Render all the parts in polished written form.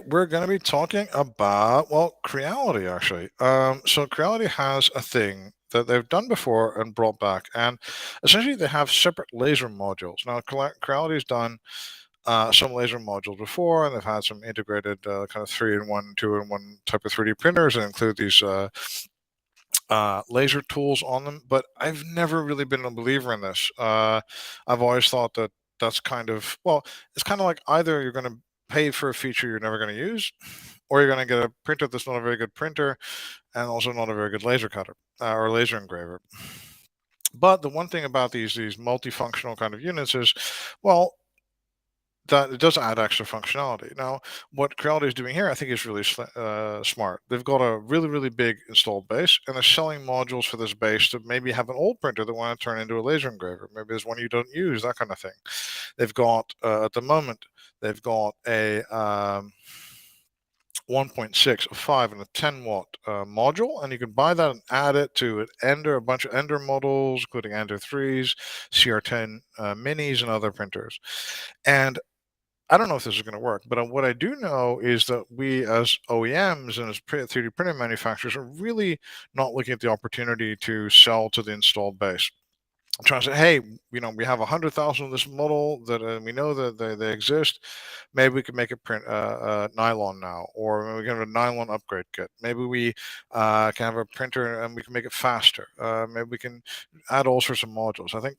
We're going to be talking about, well, Creality actually. So Creality has a thing that they've done before and brought back, and essentially they have separate laser modules. Now, Creality's done some laser modules before, and they've had some integrated kind of 3-in-1, 2-in-1 type of 3D printers that include these laser tools on them. But I've never really been a believer in this. I've always thought that that's kind of, well, it's kind of like either you're going to pay for a feature you're never going to use, or you're going to get a printer that's not a very good printer and also not a very good laser cutter or laser engraver. But the one thing about these multifunctional kind of units is, well, that it does add extra functionality. Now, what Creality is doing here, I think, is really smart. They've got a really big installed base, and they're selling modules for this base to maybe have an old printer that want to turn into a laser engraver. Maybe there's one you don't use, that kind of thing. They've got at the moment they've got a 1.6, a 5, and a 10-watt module, and you can buy that and add it to an Ender, a bunch of Ender models, including Ender 3s, CR10 minis, and other printers. And I don't know if this is going to work, but what I do know is that we, as OEMs and as 3D printing manufacturers, are really not looking at the opportunity to sell to the installed base. I'm trying to say, hey, we have 100,000 of this model that we know that they exist. Maybe we can make it print nylon now, or maybe we can have a nylon upgrade kit. Maybe we can have a printer and we can make it faster. Maybe we can add all sorts of modules. I think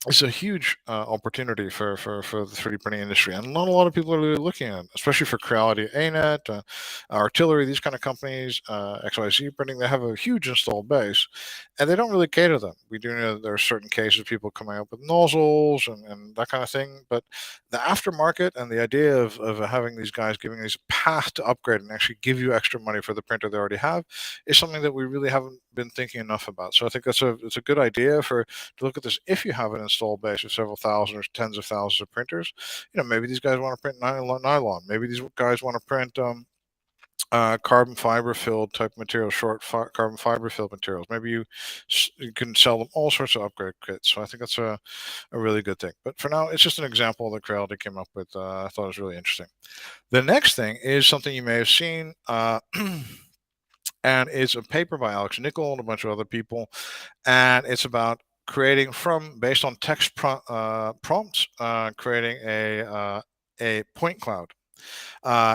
it's a huge opportunity for the 3D printing industry, and not a lot of people are really looking at it, especially for Creality, ANET, Artillery, these kind of companies, XYZ printing. They have a huge installed base, and they don't really cater to them. We do know there are certain cases of people coming up with nozzles and that kind of thing, but the aftermarket and the idea of having these guys giving these a path to upgrade and actually give you extra money for the printer they already have is something that we really haven't been thinking enough about. So I think it's a good idea to look at this if you have an installed base of several thousand or tens of thousands of printers. Maybe these guys want to print nylon. Maybe these guys want to print carbon fiber filled type materials, carbon fiber filled materials. Maybe you can sell them all sorts of upgrade kits. So I think that's a really good thing. But for now, it's just an example that Creality came up with. I thought it was really interesting. The next thing is something you may have seen. And it's a paper by Alex Nichol and a bunch of other people, and it's about creating based on text prompts, creating a point cloud.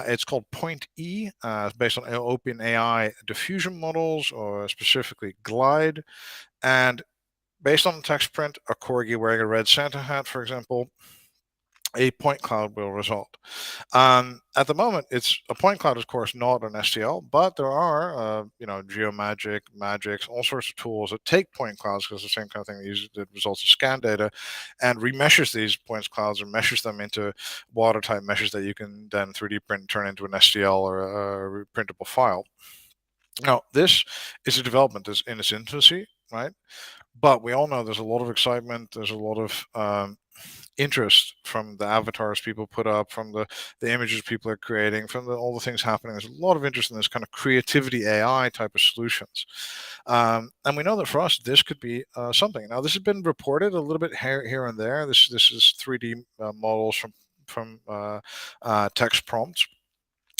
It's called Point E. It's based on OpenAI diffusion models, or specifically Glide, and based on the text print, a corgi wearing a red Santa hat, for example, a point cloud will result. At the moment, it's a point cloud, of course, not an STL, but there are, Geomagic, Magix, all sorts of tools that take point clouds, because the same kind of thing that results in scan data, and remeshes these point clouds and meshes them into watertight meshes that you can then 3D print and turn into an STL or a printable file. Now, this is a development that's in its infancy, right? But we all know there's a lot of excitement. There's a lot of interest from the avatars people put up, from the images people are creating, from all the things happening. There's a lot of interest in this kind of creativity AI type of solutions. And we know that for us, this could be something. Now, this has been reported a little bit here and there. This is 3D models from text prompts.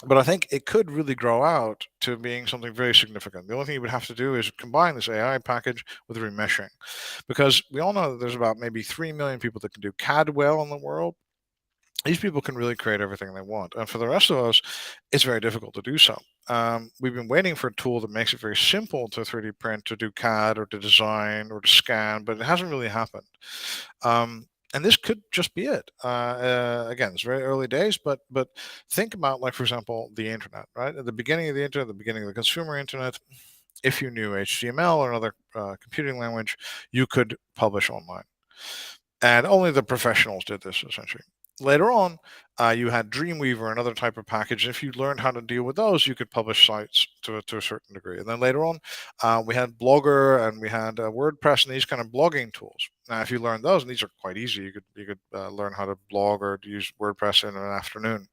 But I think it could really grow out to being something very significant. The only thing you would have to do is combine this AI package with remeshing, because we all know that there's about maybe 3 million people that can do CAD well in the world. These people can really create everything they want. And for the rest of us, it's very difficult to do so. We've been waiting for a tool that makes it very simple to 3D print, to do CAD or to design or to scan, but it hasn't really happened. And this could just be it. Again, it's very early days, but think about, like, for example, the internet, right? At the beginning of the internet, the beginning of the consumer internet, if you knew HTML or another computing language, you could publish online, and only the professionals did this essentially. Later on, you had Dreamweaver, another type of package. If you learned how to deal with those, you could publish sites to a certain degree. And then later on, we had Blogger and we had WordPress and these kind of blogging tools. Now, if you learn those, and these are quite easy, you could learn how to blog or to use WordPress in an afternoon,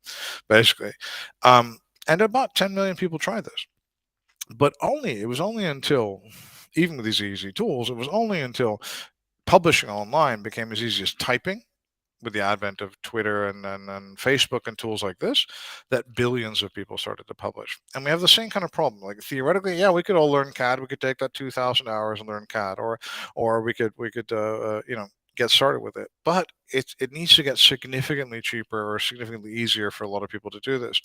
basically. And about 10 million people tried this, but it was only until, even with these easy tools, it was only until publishing online became as easy as typing, with the advent of Twitter and Facebook and tools like this, that billions of people started to publish. And we have the same kind of problem. Like theoretically, yeah, we could all learn CAD. We could take that 2,000 hours and learn CAD, or we could get started with it. But it needs to get significantly cheaper or significantly easier for a lot of people to do this.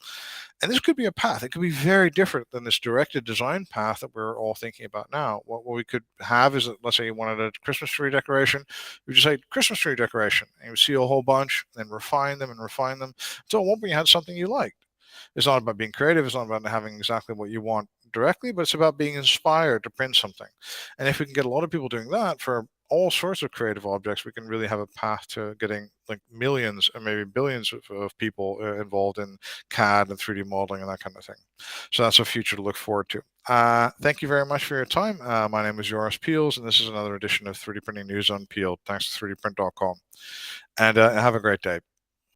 And this could be a path. It could be very different than this directed design path that we're all thinking about now. What we could have is, that, let's say you wanted a Christmas tree decoration, you just say Christmas tree decoration, and you see a whole bunch, and refine them and refine them until at one point you had something you liked. It's not about being creative. It's not about having exactly what you want directly, but it's about being inspired to print something. And if we can get a lot of people doing that for all sorts of creative objects, we can really have a path to getting like millions or maybe billions of people involved in CAD and 3D modeling and that kind of thing. So that's a future to look forward to. Thank you very much for your time. My name is Joris Peels, and this is another edition of 3D Printing News Unpeeled. Thanks to 3dprint.com. And have a great day.